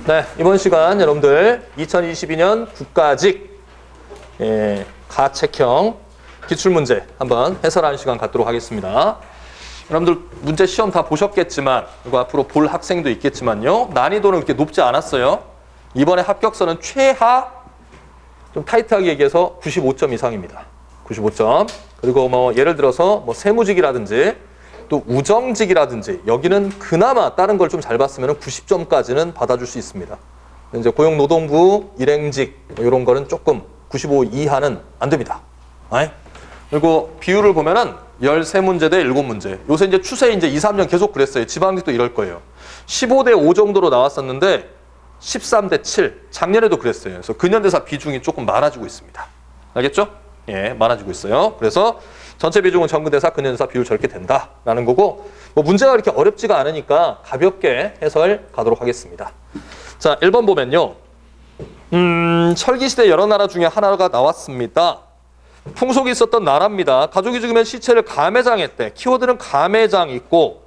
네, 이번 시간 여러분들 2022년 국가직 가책형 기출문제 한번 해설하는 시간 갖도록 하겠습니다. 여러분들 문제 시험 다 보셨겠지만 그리고 앞으로 볼 학생도 있겠지만요. 난이도는 그렇게 높지 않았어요. 이번에 합격선은 최하 좀 타이트하게 얘기해서 95점 이상입니다. 95점. 그리고 뭐 예를 들어서 뭐 세무직이라든지 또 우정직이라든지 여기는 그나마 다른 걸 좀 잘 봤으면 90점까지는 받아줄 수 있습니다. 이제 고용노동부, 일행직 뭐 이런 거는 조금 95 이하는 안 됩니다. 그리고 비율을 보면은 13문제 대 7문제. 요새 이제 추세 이제 2, 3년 계속 그랬어요. 지방직도 이럴 거예요. 15대 5 정도로 나왔었는데 13대 7. 작년에도 그랬어요. 그래서 근현대사 비중이 조금 많아지고 있습니다. 알겠죠? 예, 많아지고 있어요. 그래서 전체 비중은 전근대사, 근현대사 비율 저렇게 된다라는 거고 뭐 문제가 그렇게 어렵지가 않으니까 가볍게 해설 가도록 하겠습니다. 자, 1번 보면요. 철기시대 여러 나라 중에 하나가 나왔습니다. 풍속이 있었던 나라입니다. 가족이 죽으면 시체를 가매장했대. 키워드는 가매장 있고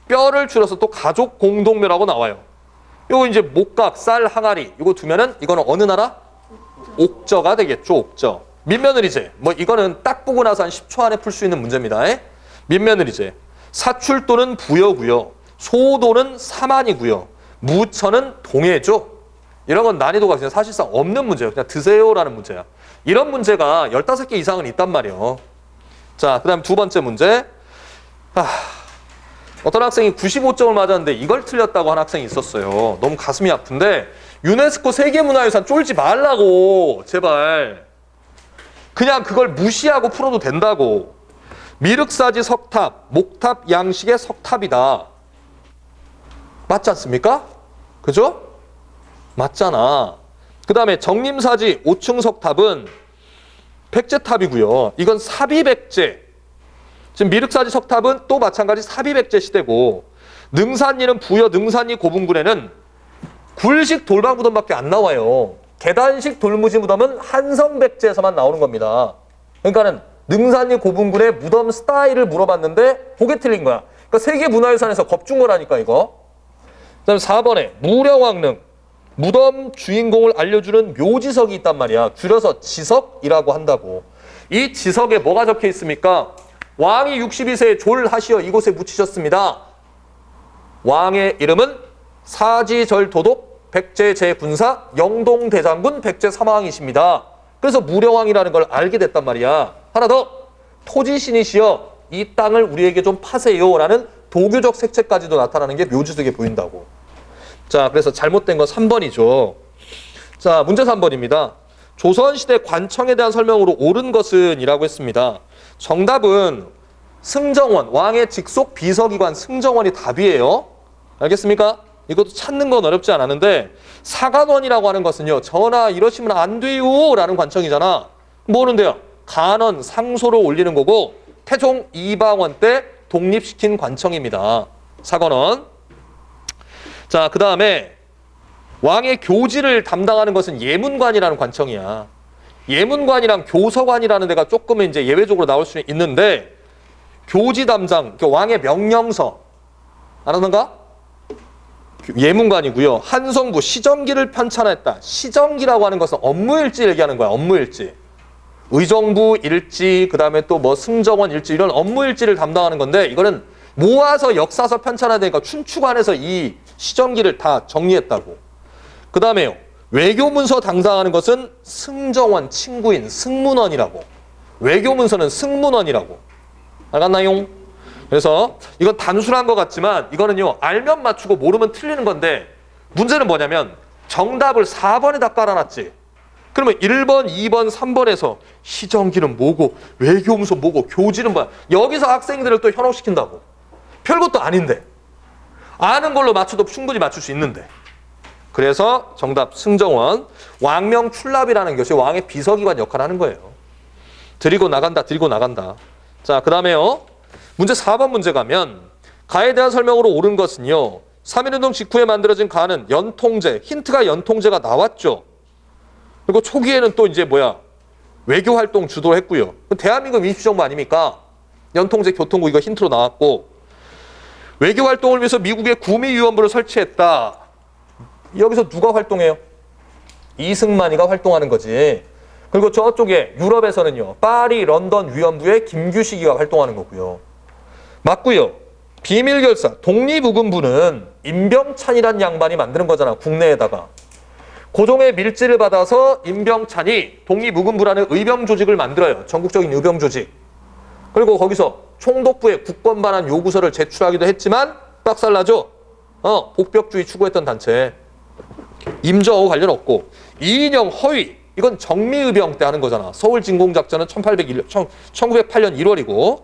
뼈를 줄여서 또 가족 공동묘라고 나와요. 요거 이제 목각, 쌀, 항아리 이거 두면은 이거는 어느 나라? 옥저가 되겠죠. 옥저. 민며느리제. 뭐 이거는 딱 보고 나서 한 10초 안에 풀 수 있는 문제입니다. 민며느리제. 사출도는 부여고요. 소도는 사만이고요. 무처는 동해죠. 이런 건 난이도가 그냥 사실상 없는 문제예요. 그냥 드세요라는 문제야. 이런 문제가 15개 이상은 있단 말이에요. 자, 그 다음 두 번째 문제. 어떤 학생이 95점을 맞았는데 이걸 틀렸다고 한 학생이 있었어요. 너무 가슴이 아픈데 유네스코 세계문화유산 쫄지 말라고. 제발. 그냥 그걸 무시하고 풀어도 된다고. 미륵사지 석탑, 목탑 양식의 석탑이다. 맞지 않습니까? 그죠? 맞잖아. 그 다음에 정림사지 5층 석탑은 백제탑이고요. 이건 사비백제. 지금 미륵사지 석탑은 또 마찬가지 사비백제 시대고 능산리는 부여 능산리 고분군에는 굴식 돌방 무덤밖에 안 나와요. 계단식 돌무지 무덤은 한성백제에서만 나오는 겁니다. 그러니까는 능산리 고분군의 무덤 스타일을 물어봤는데 그게 틀린 거야. 그러니까 세계문화유산에서 겁준 거라니까 이거. 그다음에 4번에 무령왕릉 무덤 주인공을 알려주는 묘지석이 있단 말이야. 줄여서 지석이라고 한다고. 이 지석에 뭐가 적혀 있습니까? 왕이 62세에 졸하시어 이곳에 묻히셨습니다. 왕의 이름은 사지절도독 백제제군사 영동대장군 백제사마왕이십니다. 그래서 무령왕이라는 걸 알게 됐단 말이야. 하나 더. 토지신이시여 이 땅을 우리에게 좀 파세요 라는 도교적 색채까지도 나타나는 게 묘지석에 보인다고. 자, 그래서 잘못된 건 3번이죠. 자, 문제 3번입니다. 조선시대 관청에 대한 설명으로 옳은 것은 이라고 했습니다. 정답은 승정원, 왕의 직속 비서기관 승정원이 답이에요. 알겠습니까? 이것도 찾는 건 어렵지 않았는데 사관원이라고 하는 것은요. 전하 이러시면 안 돼요 라는 관청이잖아. 뭐는데요? 간원, 상소를 올리는 거고 태종 이방원 때 독립시킨 관청입니다. 사관원. 자, 그 다음에 왕의 교지를 담당하는 것은 예문관이라는 관청이야. 예문관이랑 교서관이라는 데가 조금 이제 예외적으로 나올 수는 있는데 교지 담당, 왕의 명령서 알았는가? 예문관이고요. 한성부 시정기를 편찬했다. 시정기라고 하는 것은 업무일지 얘기하는 거야. 업무일지. 의정부 일지, 그 다음에 또 뭐 승정원 일지 이런 업무일지를 담당하는 건데 이거는 모아서 역사서 편찬해야 되니까 춘추관에서 이 시정기를 다 정리했다고. 그 다음에요. 외교문서 담당하는 것은 승정원 친구인 승문원이라고. 외교문서는 승문원이라고. 알겠나요? 그래서 이건 단순한 것 같지만 이거는요. 알면 맞추고 모르면 틀리는 건데 문제는 뭐냐면 정답을 4번에다 깔아놨지. 그러면 1번, 2번, 3번에서 시정기는 뭐고 외교문서 뭐고 교지는 뭐야. 여기서 학생들을 또 현혹시킨다고. 별것도 아닌데. 아는 걸로 맞춰도 충분히 맞출 수 있는데. 그래서 정답 승정원. 왕명출납이라는 것이 왕의 비서기관 역할을 하는 거예요. 드리고 나간다. 드리고 나간다. 자, 그 다음에요. 문제 4번 문제 가면 가에 대한 설명으로 옳은 것은요. 3.1운동 직후에 만들어진 가는 연통제, 힌트가 연통제가 나왔죠. 그리고 초기에는 또 이제 외교활동 주도했고요. 대한민국 민주정부 아닙니까? 연통제 교통부 이거 힌트로 나왔고 외교활동을 위해서 미국의 구미위원부를 설치했다. 여기서 누가 활동해요? 이승만이가 활동하는 거지. 그리고 저쪽에 유럽에서는요. 파리, 런던 위원부의 김규식이가 활동하는 거고요. 맞고요. 비밀결사, 독립의금부는 임병찬이란 양반이 만드는 거잖아. 국내에다가. 고종의 밀지를 받아서 임병찬이 독립의금부라는 의병 조직을 만들어요. 전국적인 의병 조직. 그리고 거기서 총독부에 국권반환 요구서를 제출하기도 했지만 빡살나죠. 복벽주의 추구했던 단체. 임저하고 관련 없고. 이인영 허위. 이건 정미의병 때 하는 거잖아. 서울 진공작전은 1908년 1월이고.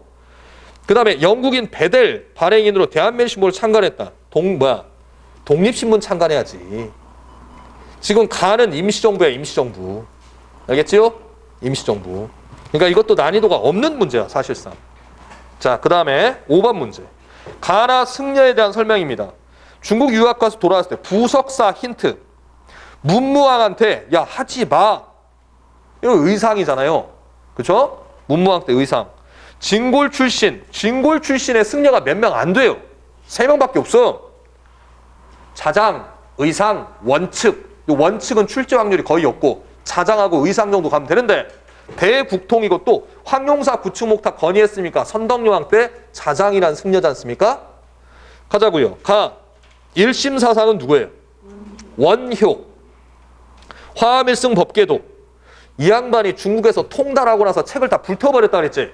그 다음에 영국인 베델 발행인으로 대한민국신문을 창간했다. 독립신문 창간해야지. 지금 가는 임시정부야, 임시정부. 알겠지요? 임시정부. 그러니까 이것도 난이도가 없는 문제야, 사실상. 자, 그 다음에 5번 문제. 가나 승려에 대한 설명입니다. 중국 유학 가서 돌아왔을 때 부석사 힌트. 문무왕한테 야, 하지 마. 이거 의상이잖아요. 그렇죠? 문무왕 때 의상. 진골 출신의 승려가 몇 명 안 돼요. 3명밖에 없어. 자장, 의상, 원칙. 이 원칙은 출제 확률이 거의 없고 자장하고 의상 정도 가면 되는데 대국통이고 또 황용사 구축목탑 건의했습니까? 선덕여왕 때 자장이란 승려지 않습니까? 가자고요. 가. 1심 사상은 누구예요? 원효. 화암일승 법계도. 이 양반이 중국에서 통달하고 나서 책을 다 불태워버렸다 그랬지.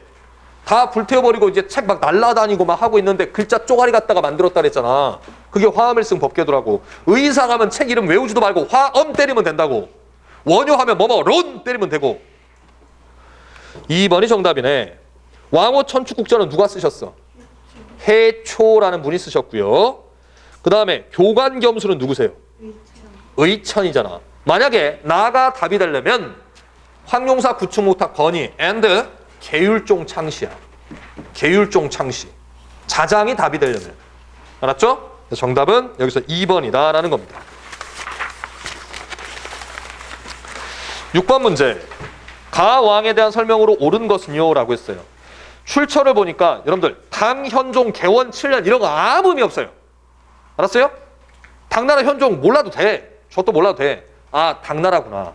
다 불태워버리고 이제 책 막 날라다니고 막 하고 있는데 글자 쪼가리 갖다가 만들었다 그랬잖아. 그게 화엄일승 법계도라고. 의상하면 책 이름 외우지도 말고 화엄 때리면 된다고. 원효하면 론 때리면 되고. 2번이 정답이네. 왕호 천축국전은 누가 쓰셨어? 해초라는 분이 쓰셨고요. 그 다음에 교관겸수는 누구세요? 의천이잖아. 만약에 나가 답이 되려면 황용사 구축목탑 건의 and 계율종 창시야. 계율종 창시. 자장이 답이 되려면. 알았죠? 정답은 여기서 2번이다 라는 겁니다. 6번 문제. 가왕에 대한 설명으로 옳은 것은요? 라고 했어요. 출처를 보니까 여러분들 당현종 개원 7년 이런 거 아무 의미 없어요. 알았어요? 당나라 현종 몰라도 돼. 저도 몰라도 돼. 아, 당나라구나.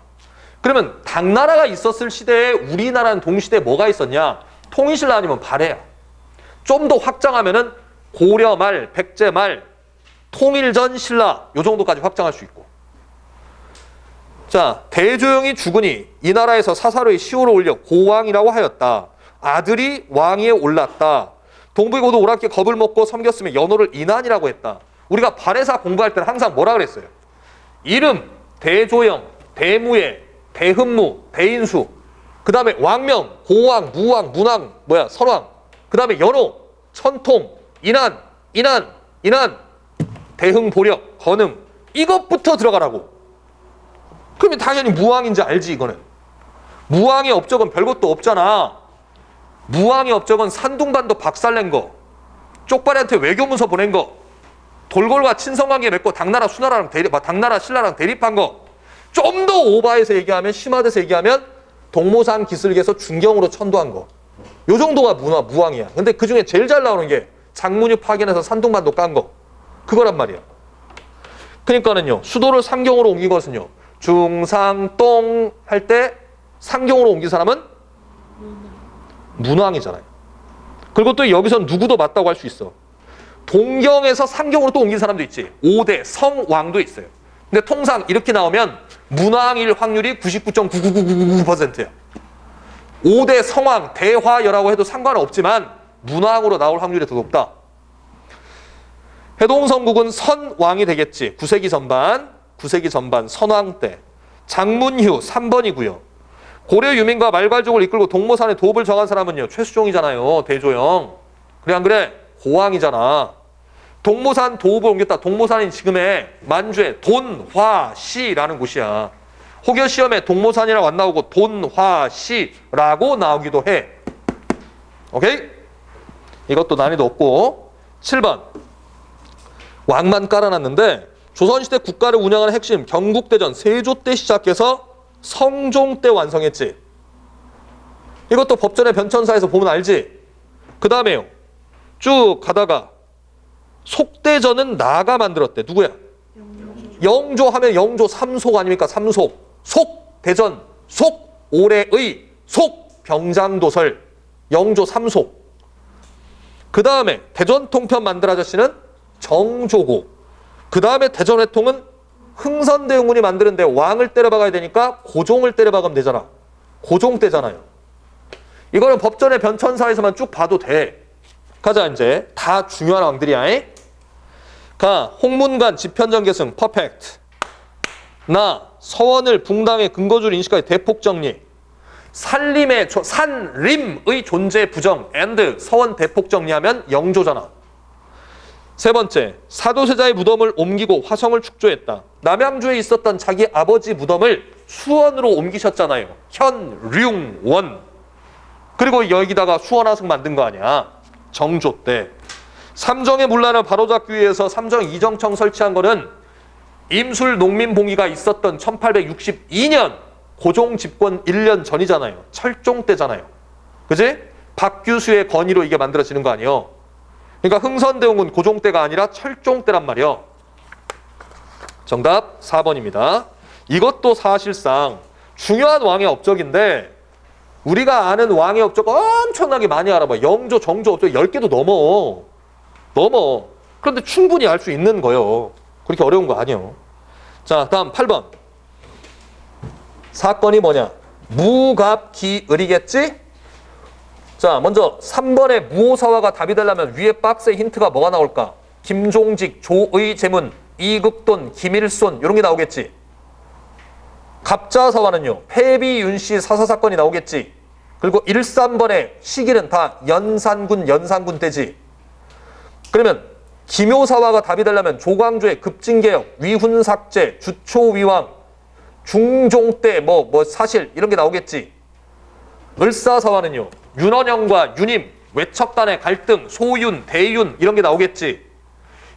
그러면 당나라가 있었을 시대에 우리나라는 동시대에 뭐가 있었냐? 통일신라 아니면 발해야. 좀 더 확장하면은 고려 말, 백제 말, 통일전 신라 요 정도까지 확장할 수 있고. 자, 대조영이 죽으니 이 나라에서 사사로이 시호를 올려 고왕이라고 하였다. 아들이 왕위에 올랐다. 동부의 고도 오락기 겁을 먹고 섬겼으며 연호를 인안이라고 했다. 우리가 발해사 공부할 때는 항상 뭐라 그랬어요? 이름, 대조영, 대무예, 대흠무, 대인수, 그 다음에 왕명, 고왕, 무왕, 문왕, 선왕, 그 다음에 연호, 천통, 인안, 대흥보력, 건흥 이것부터 들어가라고. 그러면 당연히 무왕인지 알지 이거는. 무왕의 업적은 별것도 없잖아. 무왕의 업적은 산둥반도 박살낸 거, 쪽발이한테 외교문서 보낸 거, 돌골과 친성관계 맺고 당나라 신라랑 대립한 거. 좀 더 오바해서 얘기하면, 심화돼서 얘기하면 동모산 기슭에서 중경으로 천도한 거. 요 정도가 무왕이야. 근데 그 중에 제일 잘 나오는 게 장문유 파견해서 산둥반도 깐 거. 그거란 말이야. 그러니까는요, 수도를 상경으로 옮긴 것은요, 중상동 할 때 상경으로 옮긴 사람은 문왕이잖아요. 그리고 또 여기서 누구도 맞다고 할 수 있어. 동경에서 상경으로 또 옮긴 사람도 있지. 5대 성왕도 있어요. 근데 통상 이렇게 나오면 문왕일 확률이 99.99999%야. 5대 성왕, 대화여라고 해도 상관은 없지만 문왕으로 나올 확률이 더 높다. 해동성국은 선왕이 되겠지. 9세기 전반 선왕 때. 장문휴 3번이고요. 고려 유민과 말괄족을 이끌고 동모산의 도읍을 정한 사람은요, 최수종이잖아요. 대조영. 그래 안 그래? 고왕이잖아. 동모산 도읍을 옮겼다. 동모산이 지금의 만주의 돈화시라는 곳이야. 혹여 시험에 동모산이라고 안 나오고 돈화시라고 나오기도 해. 오케이? 이것도 난이도 없고. 7번. 왕만 깔아놨는데 조선시대 국가를 운영하는 핵심 경국대전 세조 때 시작해서 성종 때 완성했지. 이것도 법전의 변천사에서 보면 알지. 그 다음에요, 쭉 가다가 속대전은 나가 만들었대. 누구야? 영조 하면 영조 삼속 아닙니까? 삼속. 속 대전, 속 올해의, 속 병장도설. 영조 삼속. 그 다음에 대전통편 만들 아저씨는 정조고, 그 다음에 대전회통은 흥선대원군이 만드는데 왕을 때려박아야 되니까 고종을 때려박으면 되잖아. 고종 때잖아요. 이거는 법전의 변천사에서만 쭉 봐도 돼. 가자 이제. 다 중요한 왕들이야. 가 홍문관 집현전계승 퍼펙트. 나 서원을 붕당의 근거줄 인식까지 대폭정리. 산림의 존재 부정 and 서원 대폭 정리하면 영조잖아. 세 번째, 사도세자의 무덤을 옮기고 화성을 축조했다. 남양주에 있었던 자기 아버지 무덤을 수원으로 옮기셨잖아요. 현룡원. 그리고 여기다가 수원화성 만든 거 아니야. 정조 때. 삼정의 문란을 바로잡기 위해서 삼정 이정청 설치한 거는 임술 농민봉의가 있었던 1862년 고종 집권 1년 전이잖아요. 철종 때잖아요. 그지? 박규수의 건의로 이게 만들어지는 거 아니에요. 그러니까 흥선대원군 고종 때가 아니라 철종 때란 말이에요. 정답 4번입니다. 이것도 사실상 중요한 왕의 업적인데 우리가 아는 왕의 업적 엄청나게 많이 알아봐. 영조, 정조 업적 10개도 넘어. 그런데 충분히 알 수 있는 거예요. 그렇게 어려운 거 아니에요. 자, 다음 8번. 사건이 뭐냐? 무갑기을이겠지? 자, 먼저 3번에 무오사화가 답이 되려면 위에 박스에 힌트가 뭐가 나올까? 김종직, 조의제문, 이극돈, 김일손 이런 게 나오겠지? 갑자사화는요. 폐비윤씨 사사사건이 나오겠지? 그리고 1~3번의 시기는 다 연산군 때지. 그러면 기묘사화가 답이 되려면 조광조의 급진개혁, 위훈삭제, 주초위왕, 중종 때 뭐 사실 이런 게 나오겠지. 을사사화는요. 윤원영과 윤임, 외척단의 갈등, 소윤, 대윤 이런 게 나오겠지.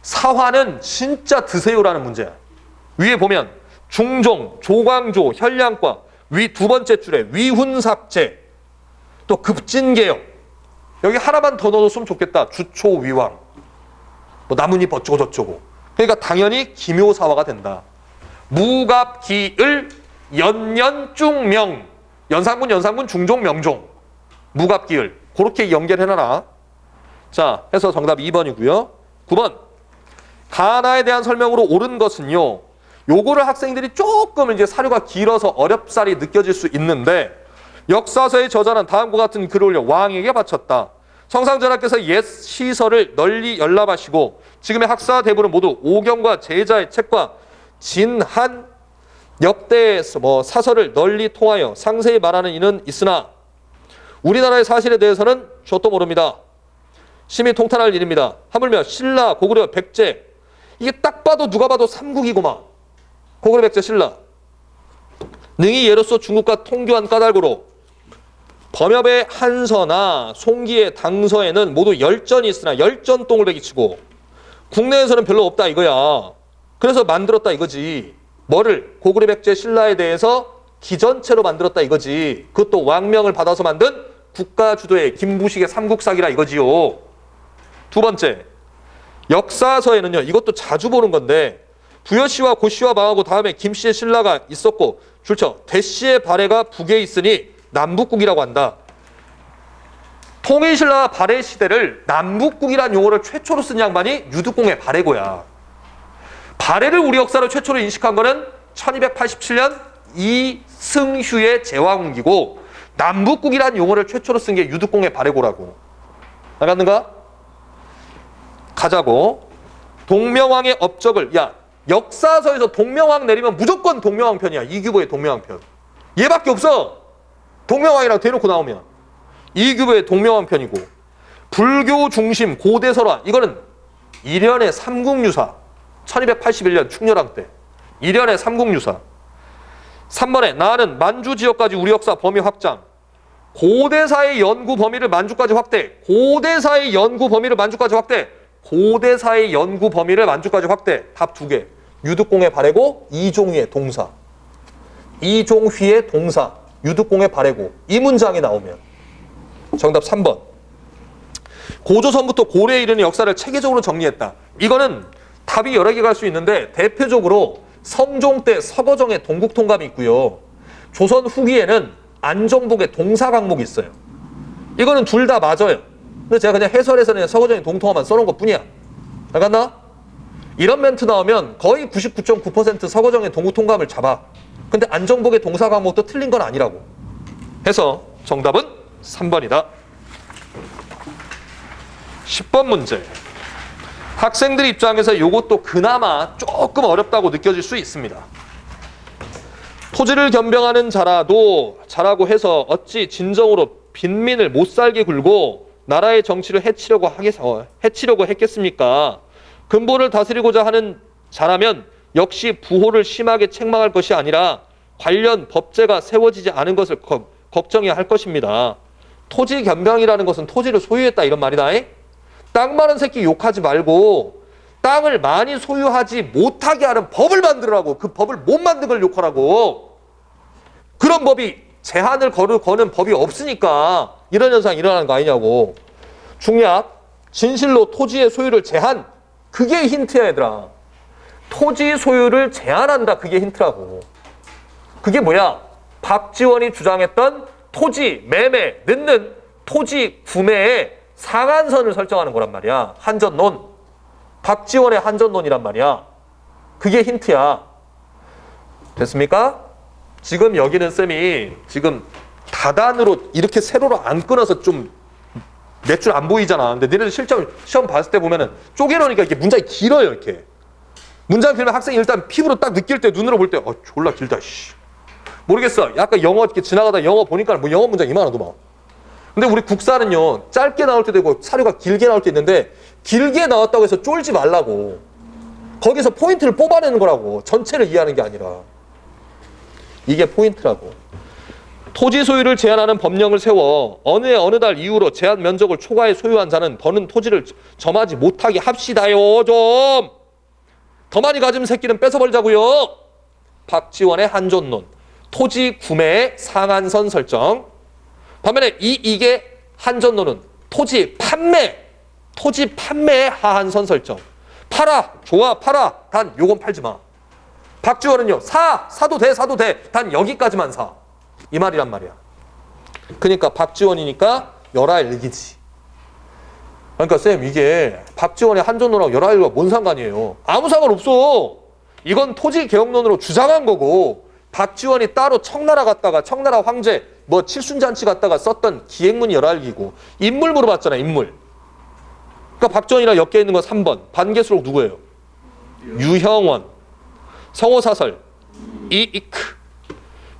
사화는 진짜 드세요라는 문제야. 위에 보면 중종, 조광조, 현량과 위 두 번째 줄에 위훈삭제, 또 급진개혁. 여기 하나만 더 넣어줬으면 좋겠다. 주초위왕. 뭐 나뭇잎 어쩌고 저쩌고. 그러니까 당연히 기묘사화가 된다. 무갑기을, 연년중명. 연산군, 중종, 명종. 무갑기을. 그렇게 연결해놔라. 자, 해서 정답 2번이고요. 9번. 가나에 대한 설명으로 옳은 것은요. 요거를 학생들이 조금 이제 사료가 길어서 어렵사리 느껴질 수 있는데 역사서의 저자는 다음과 같은 글을 올려 왕에게 바쳤다. 성상전하께서 옛 시설을 널리 열람하시고 지금의 학사 대부는 모두 오경과 제자의 책과 진한 역대의 사설을 널리 통하여 상세히 말하는 이는 있으나 우리나라의 사실에 대해서는 저도 모릅니다. 심히 통탄할 일입니다. 하물며 신라, 고구려, 백제 이게 딱 봐도 누가 봐도 삼국이고만. 고구려, 백제, 신라 능히 예로서 중국과 통교한 까닭으로 범협의 한서나 송기의 당서에는 모두 열전이 있으나 열전똥을 배기치고 국내에서는 별로 없다 이거야. 그래서 만들었다 이거지. 뭐를? 고구려, 백제, 신라에 대해서 기전체로 만들었다 이거지. 그것도 왕명을 받아서 만든 국가주도의 김부식의 삼국사기라 이거지요. 두 번째, 역사서에는요. 이것도 자주 보는 건데 부여씨와 고씨와 망하고 다음에 김씨의 신라가 있었고 줄쳐 대씨의 발해가 북에 있으니 남북국이라고 한다. 통일신라와 발해 시대를 남북국이라는 용어를 최초로 쓴 양반이 유득공의 발해고야. 발해를 우리 역사로 최초로 인식한 거는 1287년 이승휴의 제왕운기고 남북국이라는 용어를 최초로 쓴 게 유득공의 발해고라고. 알겠는가? 가자고. 동명왕의 업적을 역사서에서 동명왕 내리면 무조건 동명왕 편이야. 이규보의 동명왕 편. 얘밖에 없어. 동명왕이라고 대놓고 나오면. 이규보의 동명왕 편이고 불교 중심 고대설화 이거는 일련의 삼국유사 1281년 충렬왕 때 일련의 삼국유사. 3번에 나는 만주 지역까지 우리 역사 범위 확장. 고대사의 연구 범위를 만주까지 확대. 고대사의 연구 범위를 만주까지 확대. 고대사의 연구 범위를 만주까지 확대. 답 2개. 유득공의 발해고 이종휘의 동사. 이종휘의 동사. 유득공의 발해고. 이 문장이 나오면 정답 3번. 고조선부터 고려에 이르는 역사를 체계적으로 정리했다. 이거는 답이 여러 개 갈 수 있는데 대표적으로 성종 때 서거정의 동국통감이 있고요. 조선 후기에는 안정복의 동사 강목이 있어요. 이거는 둘 다 맞아요. 근데 제가 그냥 해설에서는 서거정의 동통감만 써놓은 것 뿐이야. 알겠나? 이런 멘트 나오면 거의 99.9% 서거정의 동국통감을 잡아. 근데 안정복의 동사 강목도 틀린 건 아니라고. 해서 정답은 3번이다. 10번 문제. 학생들 입장에서 이것도 그나마 조금 어렵다고 느껴질 수 있습니다. 토지를 겸병하는 자라고 해서 어찌 진정으로 빈민을 못살게 굴고 나라의 정치를 해치려고 했겠습니까? 근본을 다스리고자 하는 자라면 역시 부호를 심하게 책망할 것이 아니라 관련 법제가 세워지지 않은 것을 걱정해야 할 것입니다. 토지 겸병이라는 것은 토지를 소유했다 이런 말이다. 땅 많은 새끼 욕하지 말고 땅을 많이 소유하지 못하게 하는 법을 만들으라고. 그 법을 못 만든 걸 욕하라고. 그런 법이 제한을 거는 법이 없으니까 이런 현상이 일어나는 거 아니냐고. 중략, 진실로 토지의 소유를 제한. 그게 힌트야 얘들아. 토지 소유를 제한한다. 그게 힌트라고. 그게 뭐야? 박지원이 주장했던 토지 매매, 늦는 토지 구매의 상한선을 설정하는 거란 말이야. 한전론. 박지원의 한전론이란 말이야. 그게 힌트야. 됐습니까? 지금 여기는 쌤이 지금 다단으로 이렇게 세로로 안 끊어서 좀 몇 줄 안 보이잖아. 근데 너네들 시험 봤을 때 보면은 쪼개놓으니까 이렇게 문장이 길어요. 이렇게. 문장 길면 학생이 일단 피부로 딱 느낄 때 눈으로 볼 때 졸라 길다. 씨. 모르겠어. 약간 영어 이렇게 지나가다 영어 보니까 뭐 영어 문장 이만하더만. 근데 우리 국사는요, 짧게 나올 때도 있고 사료가 길게 나올 때 있는데 길게 나왔다고 해서 쫄지 말라고. 거기서 포인트를 뽑아내는 거라고. 전체를 이해하는 게 아니라. 이게 포인트라고. 토지 소유를 제한하는 법령을 세워 어느 해 어느 달 이후로 제한 면적을 초과해 소유한 자는 더는 토지를 점하지 못하게 합시다요. 좀. 더 많이 가진 새끼는 뺏어버리자고요. 박지원의 한전론. 토지 구매의 상한선 설정. 반면에 이게 한전론은 토지 판매의 하한선 설정. 팔아, 좋아, 팔아. 단 요건 팔지 마. 박지원은요, 사도 돼. 단 여기까지만 사. 이 말이란 말이야. 그러니까 박지원이니까 열하일기지. 그러니까 쌤 이게 박지원의 한전론하고 열하일기가 뭔 상관이에요? 아무 상관없어. 이건 토지 개혁론으로 주장한 거고 박지원이 따로 청나라 갔다가 청나라 황제 뭐 칠순잔치 갔다가 썼던 기행문이 열하일기고 인물 물어봤잖아. 인물. 그러니까 박지원이랑 엮여 있는 건 3번. 반개수록 누구예요? 유형원. 성호사설. 이이크.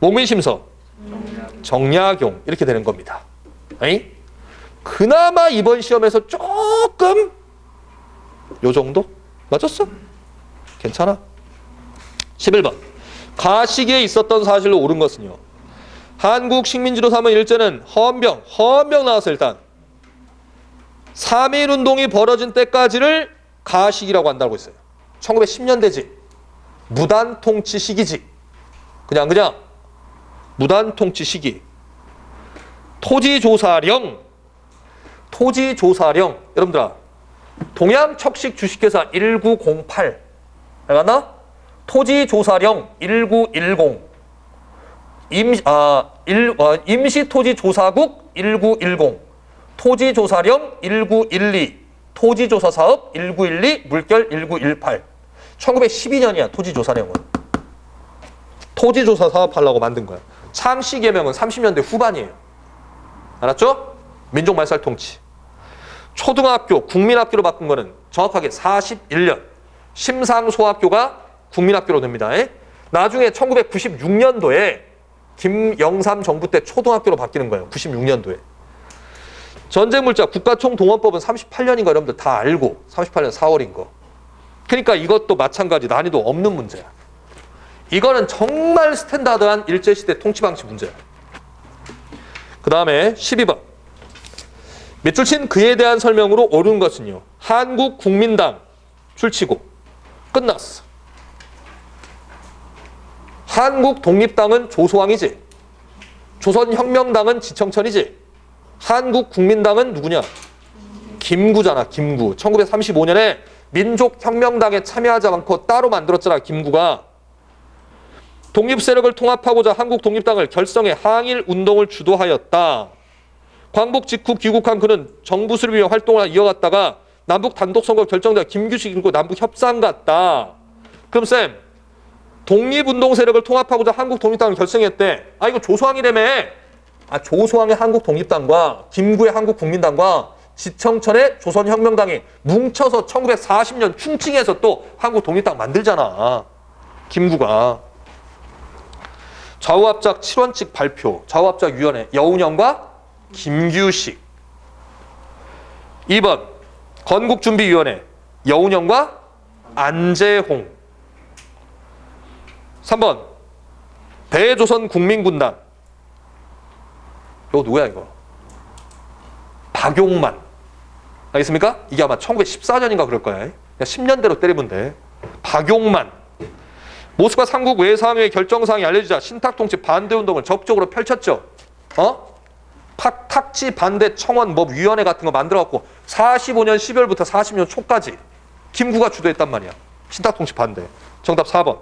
목민심서. 정약용. 이렇게 되는 겁니다. 에이? 그나마 이번 시험에서 조금 요 정도? 맞았어? 괜찮아? 11번. 가시기에 있었던 사실로 옳은 것은요. 한국 식민지로 삼은 일제는 헌병 나왔어. 일단 3.1운동이 벌어진 때까지를 가시기라고 한다고 했어요. 1910년대지. 무단통치 시기지. 그냥 무단통치 시기. 토지조사령. 여러분들아, 동양척식 주식회사 1908. 알았나? 토지조사령 1910. 임시토지조사국 1910. 토지조사령 1912. 토지조사사업 1912. 물결 1918. 1912년이야 토지조사령은. 토지조사 사업하려고 만든 거야. 창씨개명은 30년대 후반이에요. 알았죠? 민족말살통치. 초등학교 국민학교로 바꾼 거는 정확하게 41년. 심상소학교가 국민학교로 됩니다. 나중에 1996년도에 김영삼 정부 때 초등학교로 바뀌는 거예요. 96년도에. 전쟁물자 국가총동원법은 38년인 거 여러분들 다 알고 38년 4월인 거. 그러니까 이것도 마찬가지 난이도 없는 문제야. 이거는 정말 스탠다드한 일제시대 통치방식 문제야. 그 다음에 12번. 밑줄 친 그에 대한 설명으로 옳은 것은요. 한국국민당 줄치고 끝났어. 한국독립당은 조소왕이지. 조선혁명당은 지청천이지. 한국국민당은 누구냐? 김구잖아. 김구. 1935년에 민족혁명당에 참여하지 않고 따로 만들었잖아. 김구가. 독립세력을 통합하고자 한국 독립당을 결성해 항일 운동을 주도하였다. 광복 직후 귀국한 그는 정부 수립 위해 활동을 이어갔다가 남북 단독 선거 결정돼 김규식 인구 남북 협상 갔다. 그럼 쌤, 독립운동 세력을 통합하고자 한국 독립당을 결성했대. 아, 이거 조소왕이라며. 아, 조소왕의 한국 독립당과 김구의 한국 국민당과 지청천의 조선혁명당이 뭉쳐서 1940년 충칭해서 또 한국 독립당 만들잖아. 김구가. 좌우합작 7원칙 발표, 좌우합작위원회 여운형과 김규식. 2번 건국준비위원회 여운형과 안재홍. 3번 대조선국민군단. 이거 누구야 이거? 박용만. 알겠습니까? 이게 아마 1914년인가 그럴 거야. 그냥 10년대로 때리면 돼. 박용만. 모스크바 삼국 외상회의 결정사항이 알려지자 신탁통치 반대운동을 적극적으로 펼쳤죠. 탁치 반대 청원 뭐 위원회 같은 거 만들어갖고 45년 12월부터 40년 초까지 김구가 주도했단 말이야. 신탁통치 반대. 정답 4번.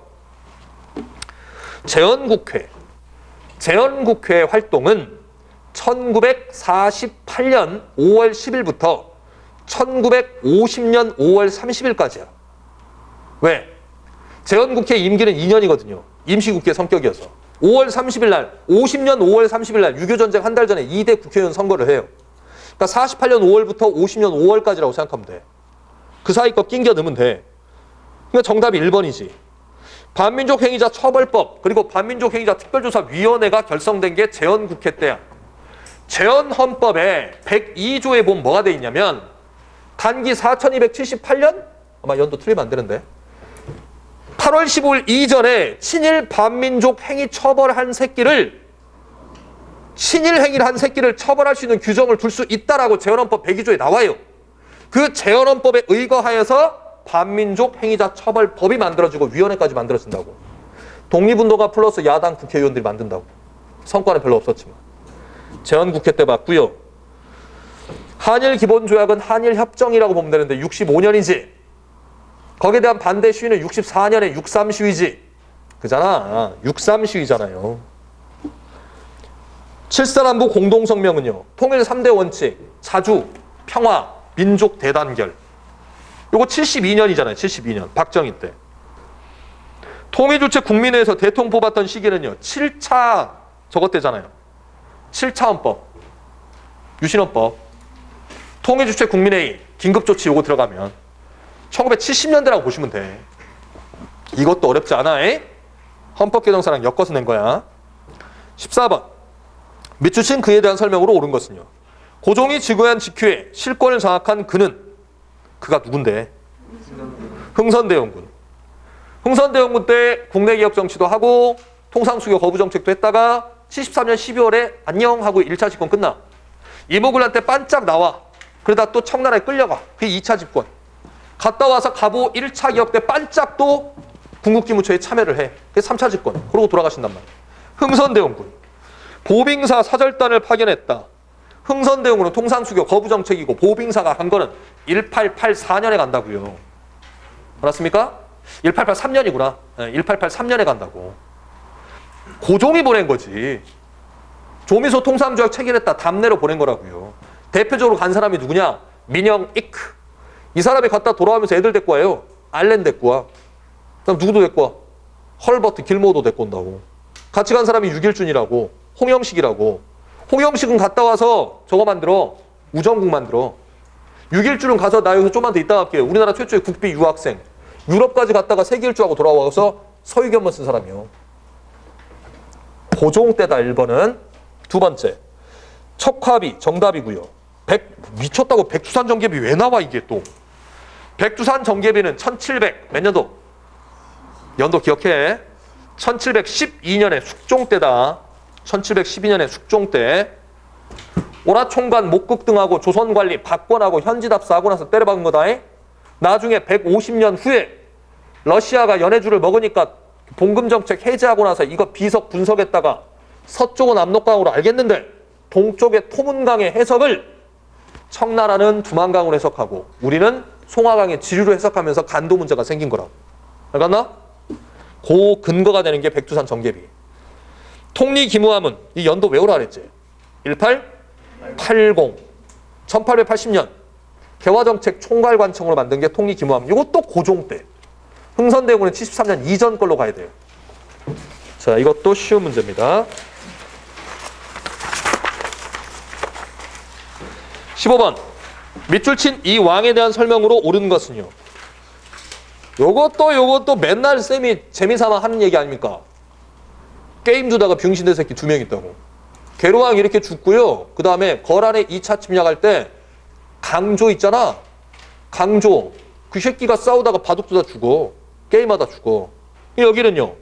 재헌국회. 재헌국회 활동은 1948년 5월 10일부터 1950년 5월 30일까지야. 왜? 재헌국회 임기는 2년이거든요. 임시국회 성격이어서. 5월 30일 날, 50년 5월 30일 날 6.25전쟁 한 달 전에 2대 국회의원 선거를 해요. 그러니까 48년 5월부터 50년 5월까지라고 생각하면 돼. 그 사이 거 낑겨 넣으면 돼. 그러니까 정답이 1번이지. 반민족 행위자 처벌법 그리고 반민족 행위자 특별조사위원회가 결성된 게 재헌국회 때야. 재헌헌법에 102조에 보면 뭐가 돼 있냐면 단기 4278년? 아마 연도 틀리면 안 되는데 8월 15일 이전에 친일 반민족 행위 처벌한 새끼를 친일 행위를 한 새끼를 처벌할 수 있는 규정을 둘 수 있다라고 재헌헌법 102조에 나와요. 그 재헌헌법에 의거하여서 반민족 행위자 처벌법이 만들어지고 위원회까지 만들어진다고. 독립운동가 플러스 야당 국회의원들이 만든다고. 성과는 별로 없었지만. 재헌국회 때 봤고요. 한일기본조약은 한일협정이라고 보면 되는데 65년이지. 거기에 대한 반대 시위는 64년에 6.3 시위지. 그잖아. 6.3 시위잖아요. 7.4남북 공동성명은요. 통일 3대 원칙, 자주, 평화, 민족 대단결. 요거 72년이잖아요. 72년. 박정희 때. 통일주체 국민회에서 대통령 뽑았던 시기는요. 7차 저것 때잖아요. 7차 헌법. 유신헌법. 통일주체 국민회의 긴급조치 요거 들어가면 1970년대라고 보시면 돼. 이것도 어렵지 않아. 헌법개정사랑 엮어서 낸 거야. 14번. 밑주신 그에 대한 설명으로 옳은 것은요. 고종이 즉위한 직후에 실권을 장악한 그가 누군데? 흥선대원군. 흥선대원군 때 국내개혁 정치도 하고 통상수교 거부 정책도 했다가 73년 12월에 안녕 하고 1차 집권 끝나. 이모군란 때 반짝 나와. 그러다 또 청나라에 끌려가. 그게 2차 집권. 갔다 와서 가보 1차 기업 때 반짝 또 군국기무처에 참여를 해. 그게 3차 집권. 그러고 돌아가신단 말이야. 흥선대원군. 보빙사 사절단을 파견했다. 흥선대원군은 통상수교 거부 정책이고 보빙사가 한 거는 1884년에 간다고요. 알았습니까? 1883년이구나. 1883년에 간다고. 고종이 보낸 거지. 조미소 통상조약 체결했다. 답내로 보낸 거라고요. 대표적으로 간 사람이 누구냐? 민영 이크. 이 사람이 갔다 돌아오면서 애들 데리고 와요. 알렌 데리고 와. 그럼 누구도 데리고 와? 헐버트 길모도 데리고 온다고. 같이 간 사람이 유길준이라고. 홍영식이라고. 홍영식은 갔다 와서 저거 만들어. 우정국 만들어. 유길준은 가서 나 여기서 좀만 더 있다 갈게요. 우리나라 최초의 국비 유학생. 유럽까지 갔다가 세계일주하고 돌아와서 서유견만 쓴 사람이요. 고종 때다 1번은. 두 번째. 척화비 정답이고요. 미쳤다고 백두산 정계비 왜 나와 이게 또. 백두산 정계비는 1700 몇 년도? 연도 기억해. 1712년에 숙종 때다. 1712년에 숙종 때 오라총관 목극 등하고 조선관리 박권하고 현지답사하고 나서 때려박은 거다. 나중에 150년 후에 러시아가 연해주를 먹으니까 봉금정책 해제하고 나서 이거 비석 분석했다가 서쪽은 압록강으로 알겠는데 동쪽의 토문강의 해석을 청나라는 두만강으로 해석하고 우리는 송화강의 지류로 해석하면서 간도 문제가 생긴 거라고. 알겠나? 그 근거가 되는 게 백두산 정계비. 통리기무함은 이 연도 외우라 그랬지. 1880. 1880년 개화정책 총괄관청으로 만든 게 통리기무함. 이것도 고종 때. 흥선대군은 73년 이전 걸로 가야 돼요. 자, 이것도 쉬운 문제입니다. 15번. 밑줄 친 이 왕에 대한 설명으로 옳은 것은요. 요것도 맨날 쌤이 재미삼아 하는 얘기 아닙니까? 게임 두다가 병신된 새끼 2명 있다고. 계로왕 이렇게 죽고요. 그 다음에 거란의 2차 침략할 때 강조 있잖아. 강조. 그 새끼가 싸우다가 바둑 두다 죽어. 게임하다 죽어. 여기는요.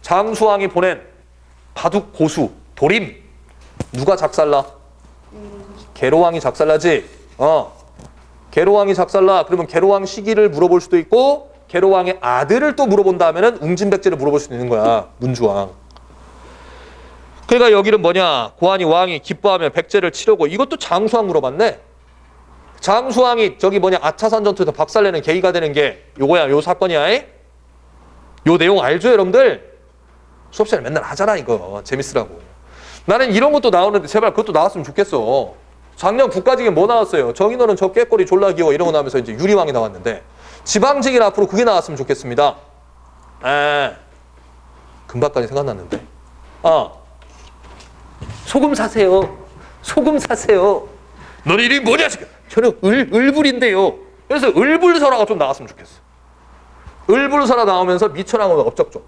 장수왕이 보낸 바둑 고수 도림. 누가 작살나? 계로왕이 작살나지. 계로왕이 작살나. 그러면 계로왕 시기를 물어볼 수도 있고 계로왕의 아들을 또 물어본다 하면은 웅진백제를 물어볼 수도 있는 거야. 문주왕. 그러니까 여기는 뭐냐. 고한이 왕이 기뻐하면 백제를 치려고. 이것도 장수왕 물어봤네. 장수왕이 저기 뭐냐 아차산 전투에서 박살내는 계기가 되는 게 요거야. 요 사건이야. 요 내용 알죠 여러분들? 수업 시간에 맨날 하잖아 이거. 재밌으라고. 나는 이런 것도 나오는데 제발 그것도 나왔으면 좋겠어. 작년 국가직에 뭐 나왔어요? 정인호는 저 깨꼬리 졸라 귀여워 이런 거 나오면서 이제 유리왕이 나왔는데 지방직일 앞으로 그게 나왔으면 좋겠습니다. 금방까지 생각났는데. 소금 사세요. 소금 사세요. 너네 이름이 뭐냐 지금? 저는 을불인데요. 그래서 을불설화가 좀 나왔으면 좋겠어. 을불설화 나오면서 미천왕후가 업적죠.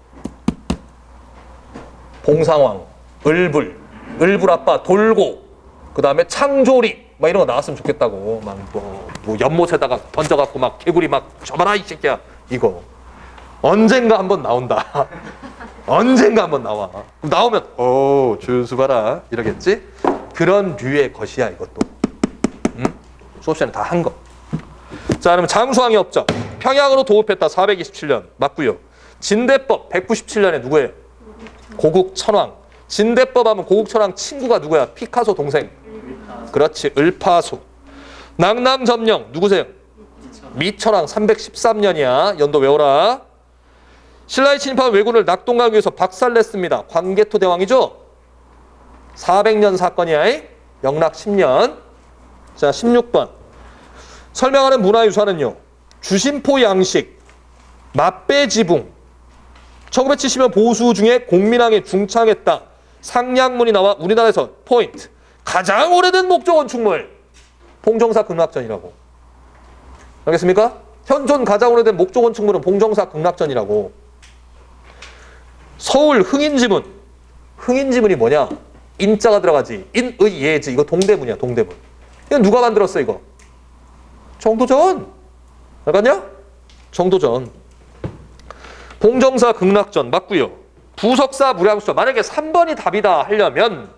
봉상왕, 을불, 을불 아빠 돌고, 그 다음에 창조리 막 이런 거 나왔으면 좋겠다고. 막 뭐 연못에다가 던져갖고 막 개구리 막 접어라 이 새끼야. 이거 언젠가 한번 나온다. 언젠가 한번 나와. 그럼 나오면 준수 봐라 이러겠지? 그런 류의 것이야 이것도. 응? 수업 시간에 다 한 거. 자, 그러면 장수왕의 업적. 평양으로 도읍했다. 427년 맞고요. 진대법 197년에 누구예요? 고국천왕. 진대법 하면 고국천왕 친구가 누구야? 피카소 동생. 그렇지. 을파소. 낭낭점령 누구세요? 미천왕 313년이야. 연도 외워라. 신라의 침입한 왜군을 낙동강 위에서 박살냈습니다. 광개토 대왕이죠? 400년 사건이야. 영락 10년. 자, 16번. 설명하는 문화유산은요. 주심포 양식, 맛배지붕. 1970년 보수 중에 공민왕의 중창했다. 상량문이 나와 우리나라에서 포인트. 가장 오래된 목조 건축물. 봉정사 극락전이라고. 알겠습니까? 현존 가장 오래된 목조 건축물은 봉정사 극락전이라고. 서울 흥인지문. 흥인지문이 뭐냐? 인자가 들어가지. 인의 예지. 이거 동대문이야. 동대문. 이거 누가 만들었어 이거? 정도전. 알겠냐? 정도전. 봉정사 극락전 맞고요. 부석사 무량수전. 만약에 3번이 답이다 하려면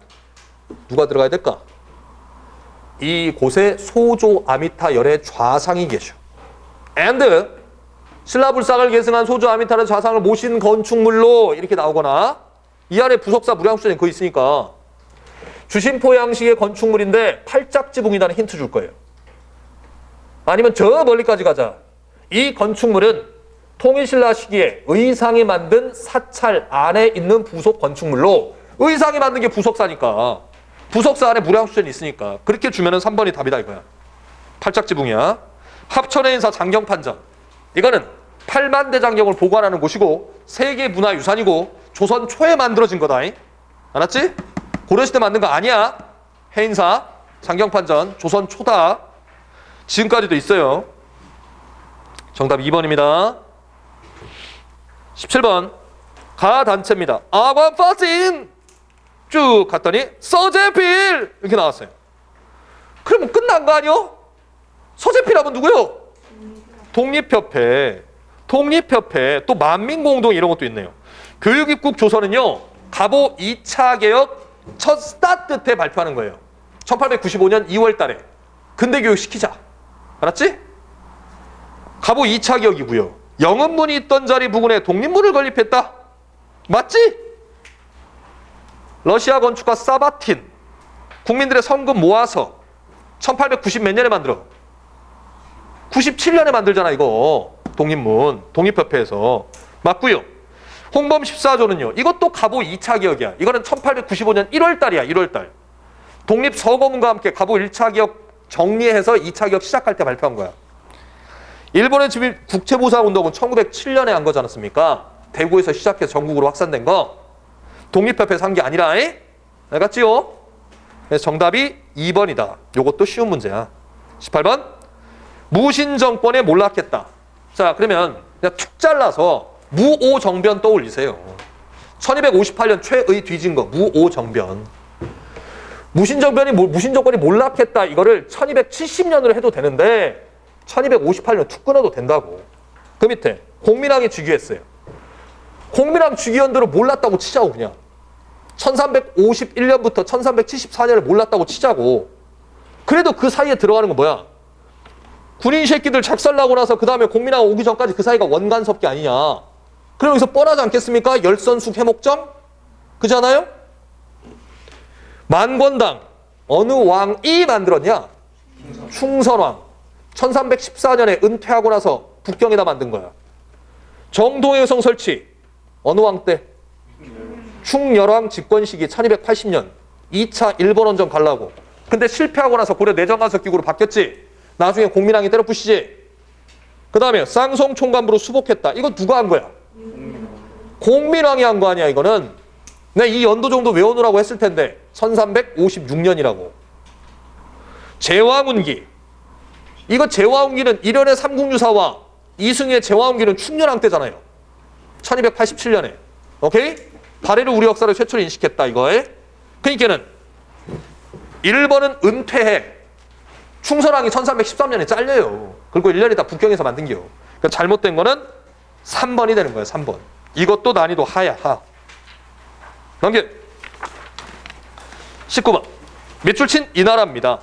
누가 들어가야 될까? 이곳에 소조 아미타 열의 좌상이 계셔. and 신라불상을 계승한 소조 아미타의 좌상을 모신 건축물로 이렇게 나오거나 이 안에 부석사 무량수전이 거기 있으니까 주심포 양식의 건축물인데 팔짝지붕이라는 힌트 줄 거예요. 아니면 저 멀리까지 가자. 이 건축물은 통일신라 시기에 의상이 만든 사찰 안에 있는 부속 건축물로 의상이 만든 게 부석사니까 부석사 안에 무량수전이 있으니까 그렇게 주면은 3번이 답이다 이거야. 팔짝지붕이야. 합천의 인사 장경판전. 이거는 8만 대장경을 보관하는 곳이고 세계문화유산이고 조선 초에 만들어진 거다. 알았지? 고려시대 만든 거 아니야. 해인사 장경판전 조선 초다. 지금까지도 있어요. 정답 2번입니다. 17번 가단체입니다. 아관파신 쭉 갔더니 서재필 이렇게 나왔어요. 그러면 끝난 거 아니요? 서재필 하면 누구요? 독립협회. 독립협회 또 만민공동 이런 것도 있네요. 교육입국 조선은요. 갑오 2차 개혁 첫 스타트 때 발표하는 거예요. 1895년 2월 달에 근대교육 시키자. 알았지? 갑오 2차 개혁이고요. 영은문이 있던 자리 부근에 독립문을 건립했다. 맞지? 러시아 건축가 사바틴 국민들의 성금 모아서 1890 몇 년에 만들어? 97년에 만들잖아 이거. 독립문 독립협회에서 맞고요. 홍범 14조는요. 이것도 가보 2차 개혁이야. 이거는 1895년 1월 달이야. 1월 달. 독립 서거문과 함께 가보 1차 개혁 정리해서 2차 개혁 시작할 때 발표한 거야. 일본의 국채보상 운동은 1907년에 한 거지 않았습니까? 대구에서 시작해서 전국으로 확산된 거. 독립협회에서 한 게 아니라, 알겠지요? 그래서 정답이 2번이다. 요것도 쉬운 문제야. 18번. 무신정권에 몰락했다. 자, 그러면 그냥 툭 잘라서 무오정변 떠올리세요. 1258년 최의 뒤진 거, 무오정변. 무신정권이 몰락했다. 이거를 1270년으로 해도 되는데 1258년 툭 끊어도 된다고. 그 밑에 공민왕이 즉위했어요. 공민왕 즉위연대로 몰랐다고 치자고 그냥. 1351년부터 1374년을 몰랐다고 치자고. 그래도 그 사이에 들어가는 건 뭐야? 군인 새끼들 작살나고 나서 그 다음에 공민왕 오기 전까지 그 사이가 원간섭기 아니냐. 그럼 여기서 뻔하지 않겠습니까? 열선숙 해목정? 그잖아요? 만권당 어느 왕이 만들었냐? 충선왕. 1314년에 은퇴하고 나서 북경에다 만든 거야. 정동의 여성 설치. 어느 왕 때? 충렬왕 집권 시기 1280년. 2차 일본 원정 가려고. 근데 실패하고 나서 고려 내정간섭기구로 바뀌었지. 나중에 공민왕이 때려 부시지. 그 다음에 쌍송 총관부로 수복했다. 이거 누가 한 거야? 공민왕이 한 거 아니야 이거는. 내가 이 연도 정도 외워놓으라고 했을 텐데 1356년이라고. 제왕운기. 이거 제왕운기는 일연의 삼국유사와 이승의 제왕운기는 충렬왕 때잖아요. 1287년에. 오케이? 발해를 우리 역사를 최초로 인식했다 이거에. 그러니까는 1번은 은퇴해. 충선왕이 1313년에 잘려요. 그리고 1년이 다 북경에서 만든 게요. 그러니까 잘못된 거는 3번이 되는 거예요. 3번. 이것도 난이도 하야 하. 넘겨. 19번. 밑줄 친 이 나라입니다.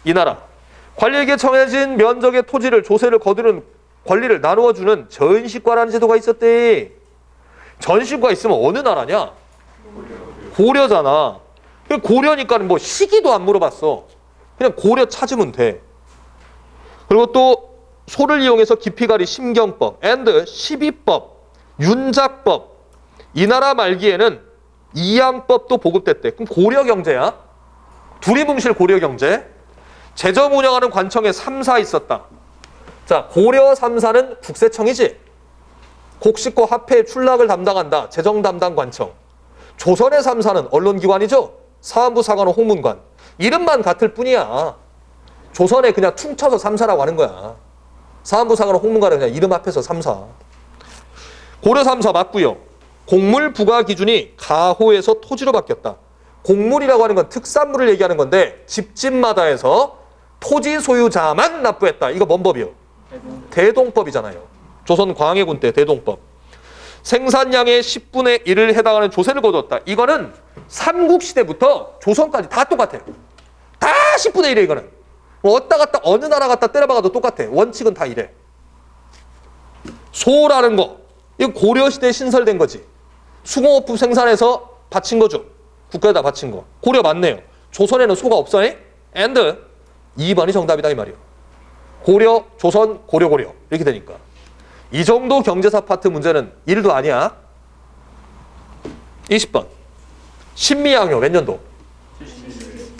이 나라. 관리에게 정해진 면적의 토지를 조세를 거두는 권리를 나누어주는 전시과라는 제도가 있었대. 전시과 있으면 어느 나라냐? 고려잖아. 고려니까 뭐 시기도 안 물어봤어. 그냥 고려 찾으면 돼. 그리고 또 소를 이용해서 깊이가리 심경법, 앤드 시비법, 윤작법. 이 나라 말기에는 이양법도 보급됐대. 그럼 고려 경제야. 두리뭉실 고려 경제. 재정 운영하는 관청에 3사 있었다. 자, 고려 3사는 국세청이지. 곡식과 화폐의 출납을 담당한다. 재정 담당 관청. 조선의 3사는 언론기관이죠. 사안부 사관원 홍문관. 이름만 같을 뿐이야. 조선에 그냥 퉁쳐서 3사라고 하는 거야. 사안부 사관원 홍문관은 그냥 이름 앞에서 3사. 고려 3사 맞고요. 곡물 부과 기준이 가호에서 토지로 바뀌었다. 곡물이라고 하는 건 특산물을 얘기하는 건데 집집마다 해서 토지 소유자만 납부했다. 이거 뭔 법이요? 대동법이잖아요. 조선 광해군 때 대동법. 생산량의 10분의 1을 해당하는 조세를 거두었다. 이거는 삼국시대부터 조선까지 다 똑같아요. 다 10분의 1에 이거는. 뭐 어디다 갔다 어느 나라 갔다 때려박아도 똑같아. 원칙은 다 이래. 소라는 거. 이거 고려시대에 신설된 거지. 수공업품 생산해서 바친 거죠. 국가에다 바친 거. 고려 맞네요. 조선에는 소가 없어. and 2번이 정답이다 이 말이에요. 고려, 조선, 고려 이렇게 되니까. 이 정도 경제사 파트 문제는 1도 아니야. 20번. 신미양요 몇 년도?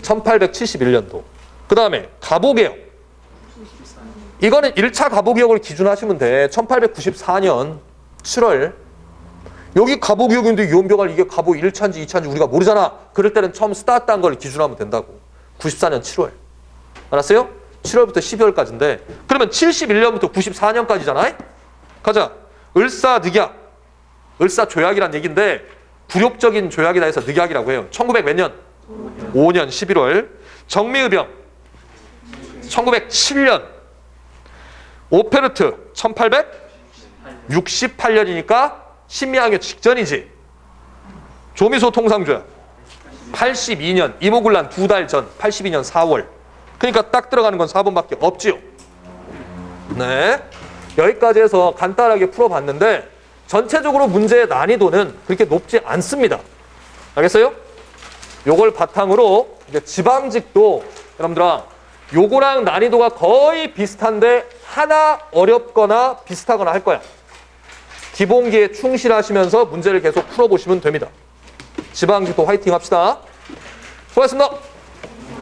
1871년도. 그 다음에 가보개혁. 이거는 1차 가보개혁을 기준하시면 돼. 1894년 7월. 여기 가보개혁인데 유언병할 이게 가보 1차인지 2차인지 우리가 모르잖아. 그럴 때는 처음 스타트한 걸 기준하면 된다고. 94년 7월. 알았어요? 7월부터 12월까지인데 그러면 71년부터 94년까지잖아. 가자. 을사늑약. 을사조약이란 얘기인데 굴욕적인 조약이다 해서 늑약이라고 해요. 1900 몇 년? 5년 11월. 정미의병. 1907년. 오페르트. 1868년이니까 신미양요 직전이지. 조미소 통상조약. 82년. 이모군란 2달 전. 82년 4월. 그러니까 딱 들어가는 건 4번밖에 없지요. 네. 여기까지 해서 간단하게 풀어봤는데 전체적으로 문제의 난이도는 그렇게 높지 않습니다. 알겠어요? 요걸 바탕으로 이제 지방직도 여러분들아 요거랑 난이도가 거의 비슷한데 하나 어렵거나 비슷하거나 할 거야. 기본기에 충실하시면서 문제를 계속 풀어보시면 됩니다. 지방지도 화이팅 합시다. 수고하셨습니다.